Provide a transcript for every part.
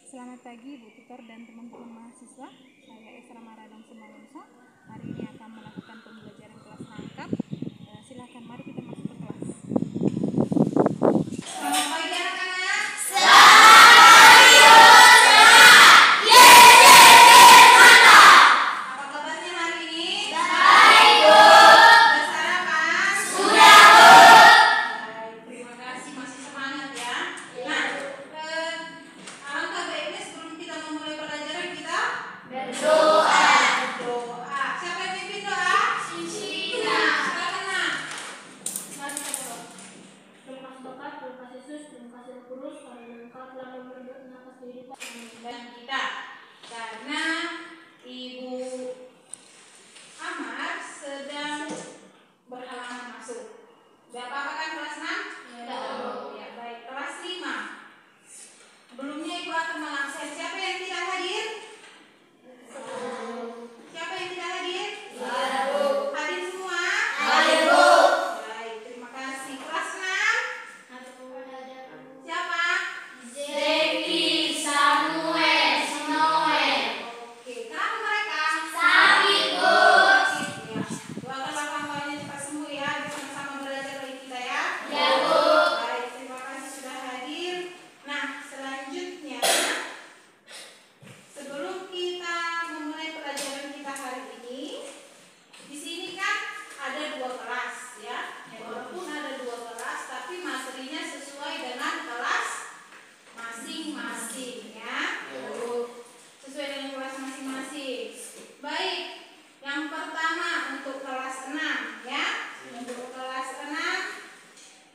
Selamat pagi Bu Tutor dan teman-teman mahasiswa. Saya Esra Maradong Simalunso. Hari ini akan melakukan pembelajaran kelas rangkap. Silakan, mari kita masuk ke kelas. Selamat pagi anak-anak. Apa kabarnya hari ini? Baik, Bu. Sudah sarapan? Sudah, Bu. Baik, terima kasih, masih semangat ya. Nah, alangkah baiknya sebelum kita memulai pelajaran kita berdoa. Siapa yang pimpin doa? Sina. Silakan, Nak. Mari kita berdoa. Terima kasih Bapak, terima kasih Yesus, terima kasih Roh Kudus karena Engkau telah memberi nafas kehidupan Dan kita, karena Ibu Amar sedang berhalangan masuk. Gak apa-apa kan kelas 6? Ya, baik. Kelas 5. Sebelumnya Ibu akan melaksanakan. Siapa yang tidak hadir? Siapa yang tidak hadir? Hadir semua? Hadir, Bu. Baik, terima kasih. Kelas 6. ada pembelajaran. Siapa? Zeki, Samuel, Noel. Oke, kenapa mereka? Sakit, Bu. Ya. Doakan Bapak Mbaknya cepat sembuh ya. Bersama-sama belajar lagi kita ya. Ya, Bu. Baik, terima kasih sudah hadir. Nah, selanjutnya sebelum kita memulai pelajaran kita hari ini, di sini kan ada 2 kelas ya. Walaupun ada 2 kelas, tapi materinya sesuai dengan kelas masing-masing ya. Sesuai dengan kelas masing-masing. Baik, yang pertama untuk kelas 6 ya. Untuk kelas 6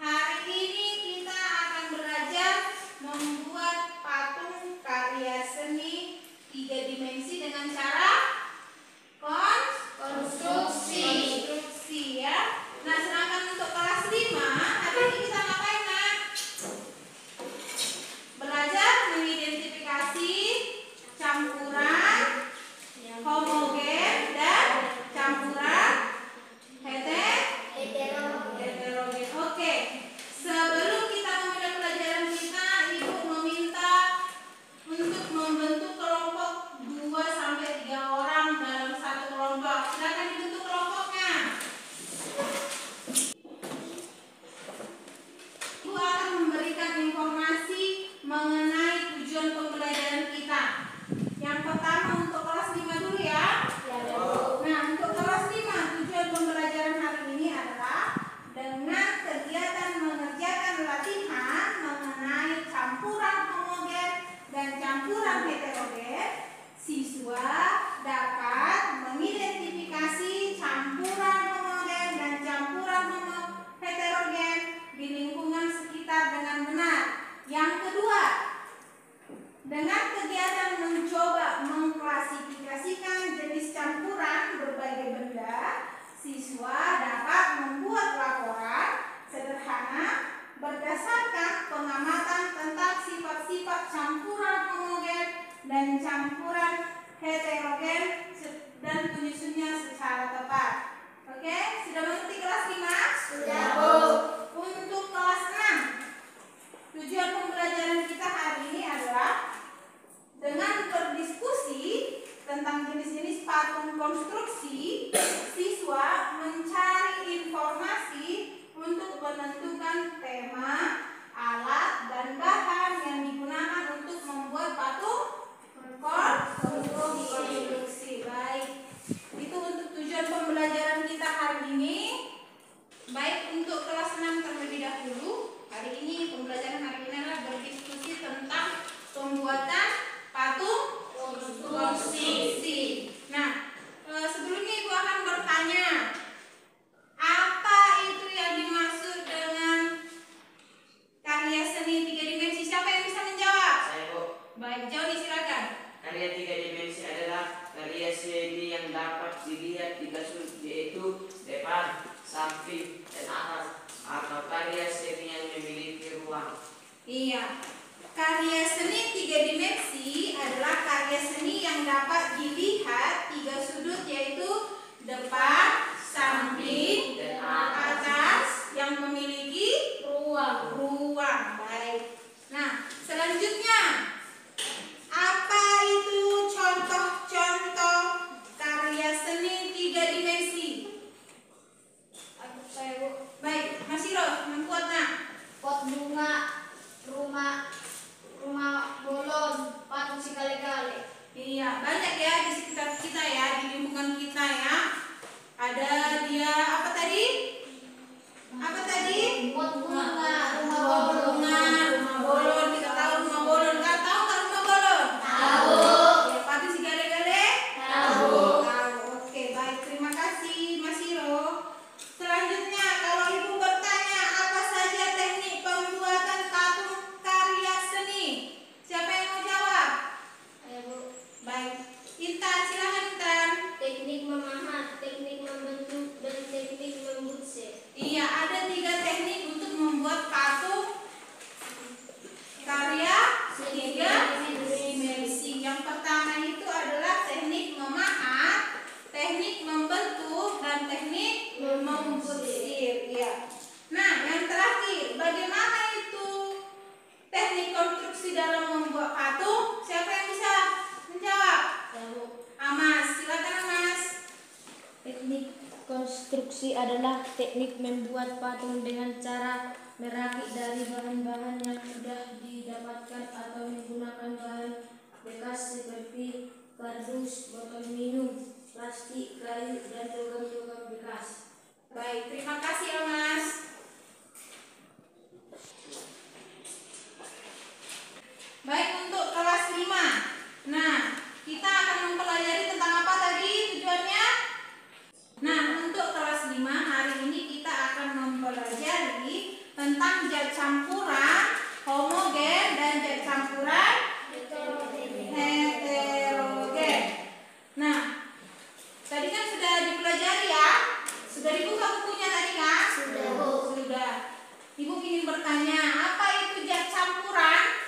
hari ini kita akan belajar membuat patung karya seni 3 dimensi dengan cara konstruksi ya. Nah, sedangkan untuk kelas 5 hari ini kita ngapain, Nak? Belajar mengidentifikasi campuran homogen dan campuran heterogen. Oke. Sebelum kita memulai pelajaran kita, Ibu meminta untuk membentuk kelompok 2 sampai 3 orang dalam satu kelompok. Silakan dibentuk kelompoknya. Ibu akan memberikan informasi mengenai tujuan pembelajaran kita. Yang pertama untuk kelas 5 dulu ya. Nah, untuk kelas 5 tujuan pembelajaran hari ini adalah dengan kegiatan mengerjakan latihan mengenai campuran homogen dan campuran heterogen, siswa dapat mengidentifikasi campuran homogen dan campuran heterogen di lingkungan sekitar dengan benar. Yang kedua, dengan kegiatan mencoba mengklasifikasikan jenis campuran berbagai benda, siswa dapat membuat laporan sederhana berdasarkan pengamatan tentang sifat-sifat campuran homogen dan campuran heterogen dan menyusunnya secara tepat. Oke, sudah mengerti kelas 5? Sudah, Bu. Untuk kelas 6, tujuan pembelajaran kita hari ini adalah dengan berdiskusi tentang jenis-jenis patung konstruksi, siswa mencari informasi untuk menentukan tema, alat, dan bahan yang digunakan untuk membuat patung konstruksi. Baik, itu untuk tujuan pembelajaran kita hari ini. Baik, untuk kelas 6 terlebih dahulu, hari ini pembelajaran hari ini adalah berdiskusi tentang pembuatan patung konstruksi. Nah, sebelumnya Ibu akan bertanya, apa itu yang dimaksud dengan karya seni 3 dimensi? Siapa yang bisa menjawab? Saya, Bu. Baik, Joni silakan. Karya 3 dimensi adalah karya seni yang dapat dilihat 3 sudut, yaitu depan, samping, dan atas, atau karya seni yang memiliki ruang. Iya, karya seni 3 dimensi adalah karya seni yang dapat dilihat 3 sudut, yaitu depan, samping, dan atas, yang memiliki ruang. Baik. Nah, selanjutnya Konstruksi adalah teknik membuat patung dengan cara merakit dari bahan-bahan yang sudah didapatkan atau menggunakan bahan bekas seperti kardus, botol minum, plastik, kayu, dan logam-logam bekas. Baik, terima kasih ya Mas. Baik, untuk kelas 5. Nah, kita akan mempelajari tentang apa tadi tujuannya? Nah, untuk kelas 5 hari ini kita akan mempelajari tentang zat campuran homogen dan zat campuran heterogen. Nah, tadi kan sudah dipelajari ya? Sudah dibuka bukunya tadi kan? Sudah. Ibu ingin bertanya, apa itu zat campuran?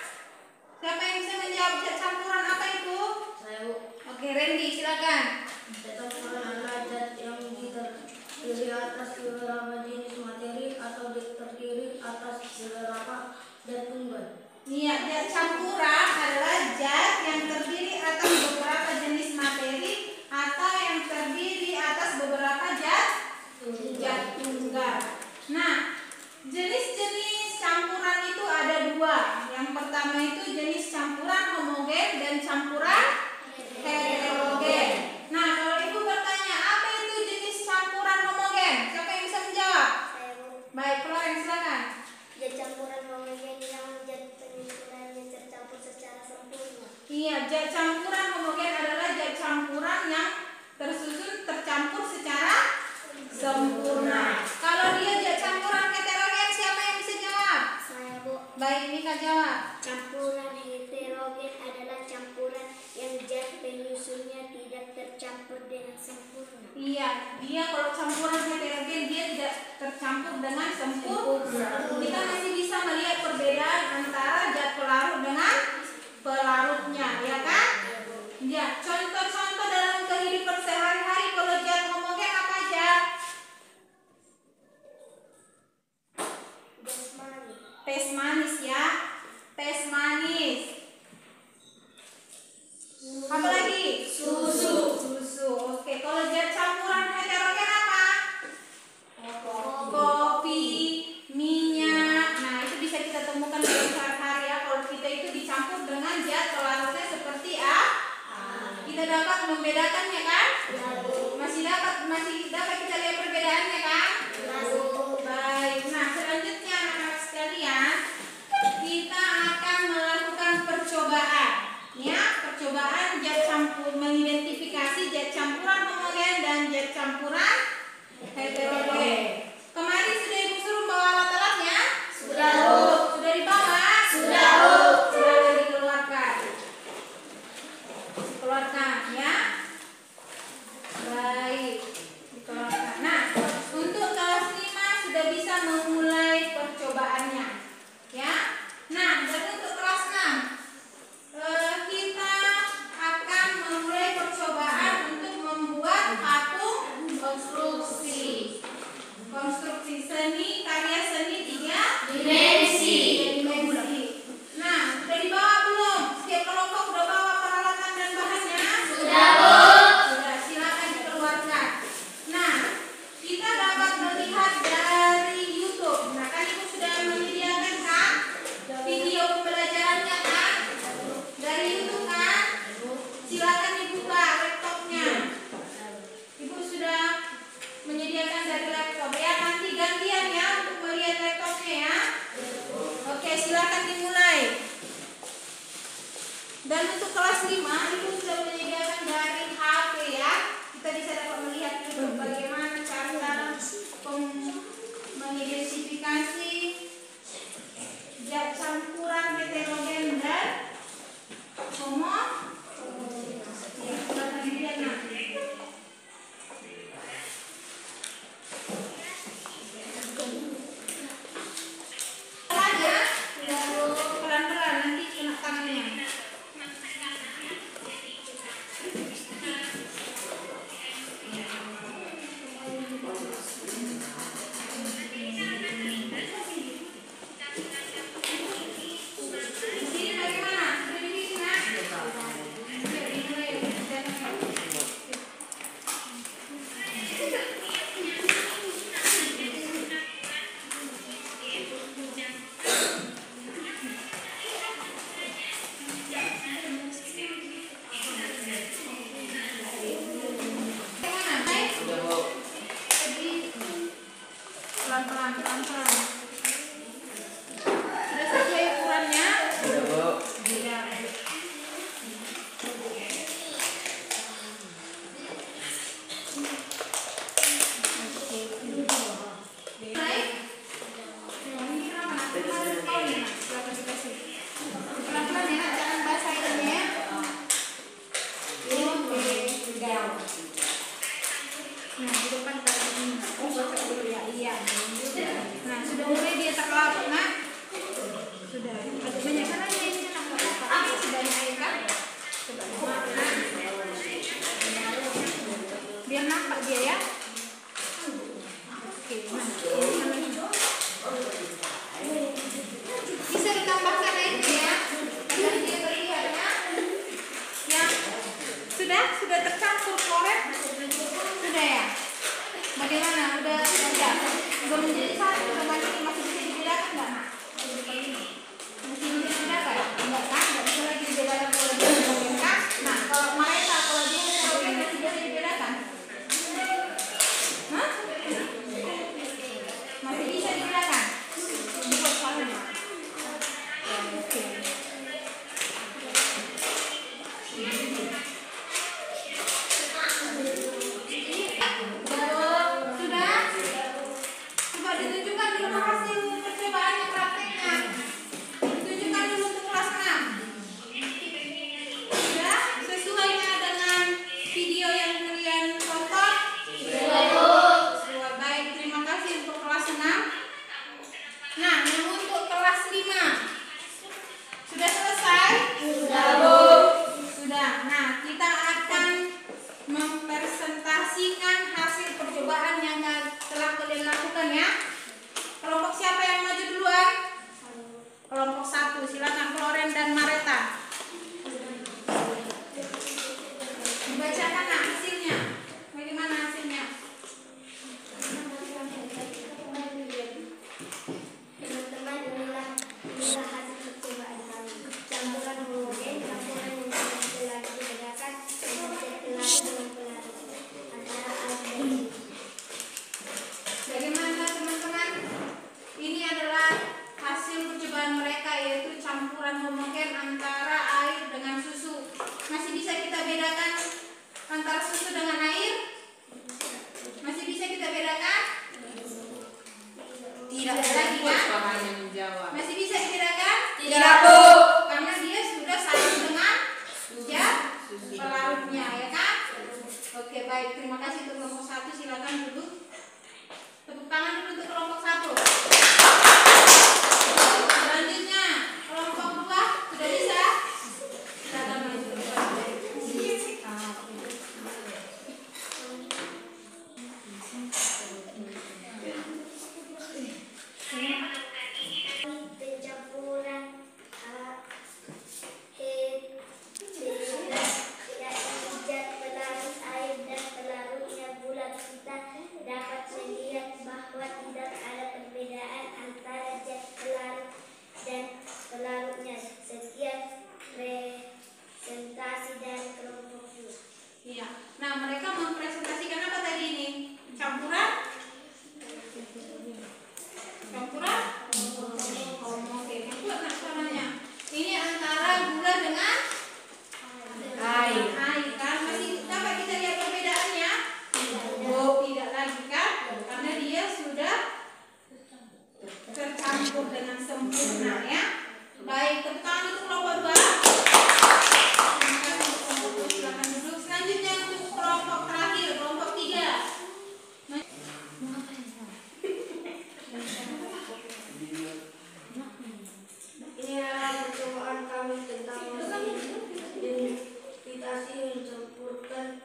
Siapa yang bisa menjawab zat campuran apa itu? Saya, Bu. Oke, Randy, silakan. Zat campuran adalah zat yang terdiri atas beberapa jenis materi atau terdiri atas beberapa zat tunggal. Iya, zat campuran adalah zat yang terdiri atas beberapa jenis materi atau yang terdiri atas beberapa zat tunggal. Nah, jenis-jenis campuran itu ada 2. Yang pertama itu jenis campuran homogen dan campuran heterogen. Nah, kalau Ibu bertanya apa itu jenis campuran homogen? Siapa yang bisa menjawab? Saya, Bu. Baik, Florence silakan. Zat campuran homogen yang zat penyimpunannya tercampur secara sempurna. Iya, zat campuran homogen adalah zat campuran yang tercampur secara sempurna. Kalau dia zat campuran heterogen, siapa yang bisa jawab? Saya, Bu. Baik, Mika jawab. Campuran heterogen adalah campuran yang zat penyusunnya tidak tercampur dengan sempurna. Iya, dia kalau campuran heterogen dia tidak tercampur dengan sempurna. Kita masih bisa melihat perbedaan antara zat pelarut dengan pelarutnya, ya kan? Ya, contoh-contoh dalam kehidupan sehari-hari kalau zat homogen apa aja? Gas manis. Teh manis ya, teh manis. Apa lagi? Susu. Oke, kalau zat campuran heterogen apa? Kopi, minyak. Nah, itu bisa kita temukan dalam sehari-hari ya. Kalau kita itu dicampur dengan zat pelarutnya seperti A, kita dapat membedakannya kan? Masih dapat kita lihat perbedaannya kan? Baik. Nah, selanjutnya anak-anak sekalian, kita akan melakukan percobaan. Ya, percobaan zat campur, mengidentifikasi zat campuran homogen dan zat campuran heterogen. Kemarin sudah Ibu suruh bawa alat-alatnya? Sudah, Bu. Sudah dibawa? Sudah, Bu. Silakan dikeluarkan. Keluarkan ya. Baik, dikeluarkan. Nah, untuk kelas 5 sudah bisa memulai percobaannya. Ya. Nah, dan untuk kelas 6 kita akan memulai percobaan untuk membuat patung konstruksi seni, karya seni 3 dimensi. Nah, sudah dibawa belum? Setiap kelompok sudah bawa peralatan dan bahannya? Sudah, Bu. Sudah, silakan dikeluarkan. Nah, kita dapat melihat dari YouTube. Nah, kan Ibu sudah menyediakan kan video pembelajarannya kan? Dari YouTube kan? Silakan dibuka laptopnya. Ibu sudah menyediakan dari laptop ya. Nanti gantian ya untuk melihat laptopnya ya. Oke, silakan dimulai. Dan untuk kelas 5 Ibu sudah menyediakan dari HP ya. Kita bisa dapat melihat YouTube bagaimana cara mengidentifikasi zat campuran heterogen dan homogen. Ya, silakan dilihat nanti. Pelan ya, pelan-pelan nanti kena tangannya. Tidak ada lagi kan? menjawab. Masih bisa dibedakan? Tidak, Bu. Karena dia sudah satu dengan zat pelarutnya, ya kan? Oke, baik. Terima kasih untuk kelompok 1. Silakan duduk. Tepuk tangan dulu untuk kelompok 1. Selanjutnya, kelompok 2 sudah bisa? Silakan maju. Pencampuran yakni zat pelarut air dan pelarutnya bulat, kita dapat melihat bahwa tidak ada perbedaan antara zat pelarut dan pelarutnya. Sekian presentasi dari kelompok 2. Iya. Nah, mereka mempresentasikan apa tadi ini? Campuran? Campuran? Homogen. Buat nak suaranya. Ini antara gula dengan air kan? Masih dapat kita lihat perbedaannya? Oh, tidak lagi kan? Karena dia sudah tercampur dengan sempurna, ya. Baik, tepuk tangan untuk kelompok 2. Silakan duduk. Selanjutnya untuk kelompok terakhir, kelompok 3. Ini adalah percobaan kami tentang identifikasi mencampurkan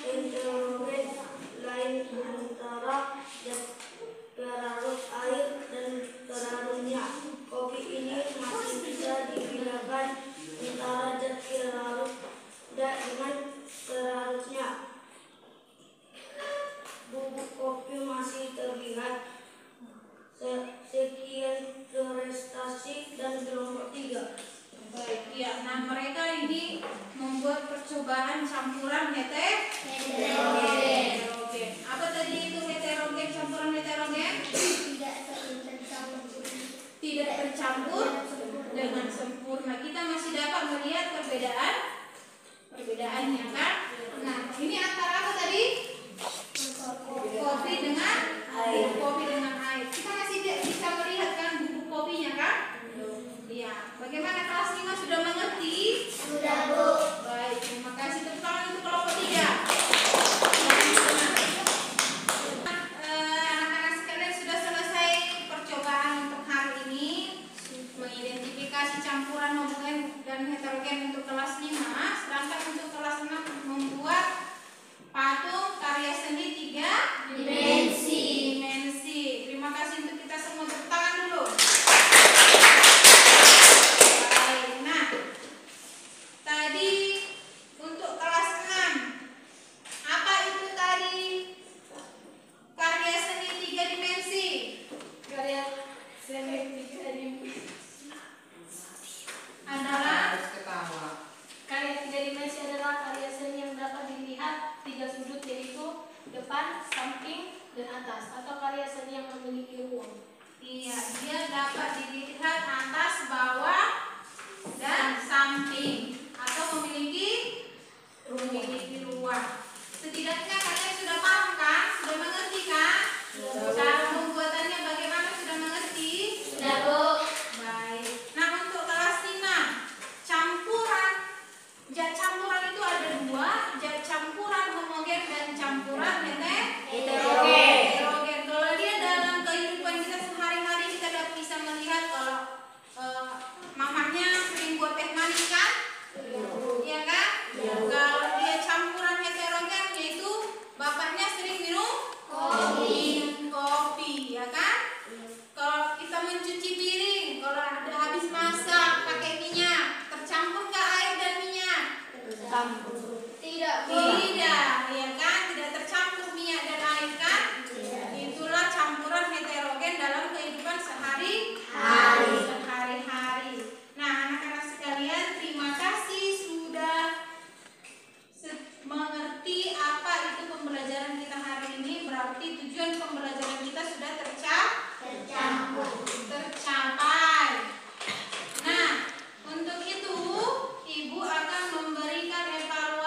heterogen lain antara zat pelarut air dan pelarutnya. Kopi ini masih bisa dibedakan antara zat pelarut dengan pelarutnya. Bubuk kopi masih terlihat. Sekian prestasi dan kelompok 3. Baik, ya. Nah, mereka ini membuat percobaan campuran heterogen. Apa tadi itu heterogen, campuran heterogen? Tidak tercampur dengan sempurna. Kita masih dapat melihat perbedaannya kan? Nah, ini antara apa tadi? Kopi dengan air. Kopi dengan air. Kita masih bisa melihat kan bubuk kopinya kan? Iya. Bagaimana kelas 5 sudah mengerti? Sudah, Bu. Baik, terima kasih. Tepuk tangan untuk kelompok 3. Anak-anak sekalian sudah selesai percobaan untuk hari ini mengidentifikasi campuran homogen dan heterogen untuk kelas 5. Sedangkan untuk kelas 6 membuat patung karya seni 3 dimensi. Terima kasih untuk kita semua. Tepuk tangan dulu. Baik. Nah, tadi untuk kelas 6 apa itu tadi karya seni 3 dimensi? Karya seni 3 dimensi adalah Karya 3 dimensi adalah karya seni yang dapat dilihat 3 sudut, yaitu depan, samping, dan atas, atau karya seni yang memiliki ruang. iya, dia dapat dilihat atas, bawah, dan samping atau memiliki ruang. Setidaknya kalian sudah paham kan? Sudah mengerti kan? Cara pembuatannya bagaimana, sudah mengerti? Sudah, Bu. Baik. Nah, untuk kelas 5 campuran. Zat campuran itu ada 2, zat campuran homogen dan campuran heterogen. Kalau dia dalam kehidupan kita sehari-hari, kita bisa melihat kalau mamahnya sering buat teh manis kan? Iya kan? Kalau dia campuran heterogen, yaitu bapaknya sering minum kopi, ya kan? Kalau kita mencuci piring, kalau ada habis masak pakai minyak, tercampur nggak air dan minyak? Tidak, ya kan? Tidak tercampur minyak dan air kan? Itulah campuran heterogen dalam kehidupan sehari-hari. Nah, anak-anak sekalian, terima kasih sudah mengerti apa itu pembelajaran kita hari ini. Berarti tujuan pembelajaran kita sudah tercapai. Nah, untuk itu Ibu akan memberikan evaluasi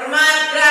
Hormat